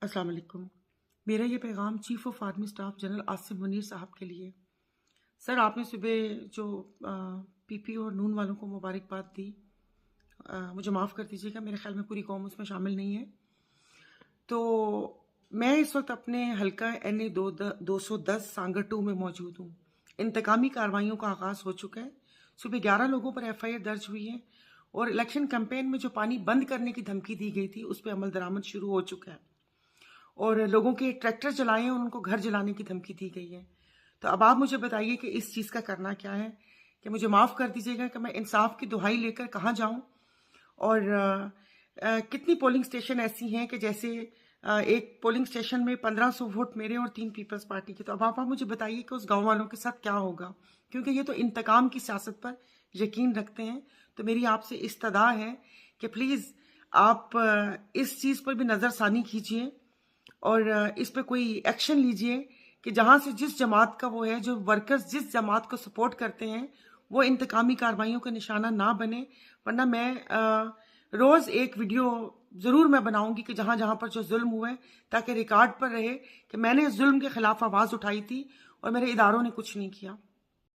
अस्सलाम वालेकुम। मेरा ये पैगाम chief of army staff general Asim Munir साहब के लिए। सर, आपने सुबह जो पीपी और नून वालों को मुबारकबाद दी, मुझे माफ़ कर दीजिएगा, मेरे ख्याल में पूरी कौम उसमें शामिल नहीं है। तो मैं इस वक्त अपने हल्का NA 210 सांगर 2 में मौजूद हूँ। इंतकामी कार्रवाइयों का आगाज़ हो चुका है। सुबह 11 लोगों पर FIR दर्ज हुई है और इलेक्शन कैंपेन में जो पानी बंद करने की धमकी दी गई थी उस पर अमल दरामद शुरू हो चुका है और लोगों के ट्रैक्टर जलाए हैं और उनको घर जलाने की धमकी दी गई है। तो अब आप मुझे बताइए कि इस चीज़ का करना क्या है, कि मुझे माफ़ कर दीजिएगा कि मैं इंसाफ की दुहाई लेकर कहाँ जाऊँ और कितनी पोलिंग स्टेशन ऐसी हैं कि जैसे एक पोलिंग स्टेशन में 1500 वोट मेरे और 3 पीपल्स पार्टी के। तो अब आप मुझे बताइए कि उस गाँव वालों के साथ क्या होगा, क्योंकि ये तो इंतकाम की सियासत पर यकीन रखते हैं। तो मेरी आपसे इस्तदा है कि प्लीज़ आप इस चीज़ पर भी नज़रसानी कीजिए और इस पे कोई एक्शन लीजिए कि जहाँ से जिस जमात का वो है, जो वर्कर्स जिस जमात को सपोर्ट करते हैं, वो इंतकामी कार्रवाइयों का निशाना ना बने। वरना मैं रोज़ एक वीडियो ज़रूर मैं बनाऊंगी कि जहाँ जहाँ पर जो जुल्म हुए, ताकि रिकॉर्ड पर रहे कि मैंने इस जुल्म के खिलाफ आवाज़ उठाई थी और मेरे इदारों ने कुछ नहीं किया।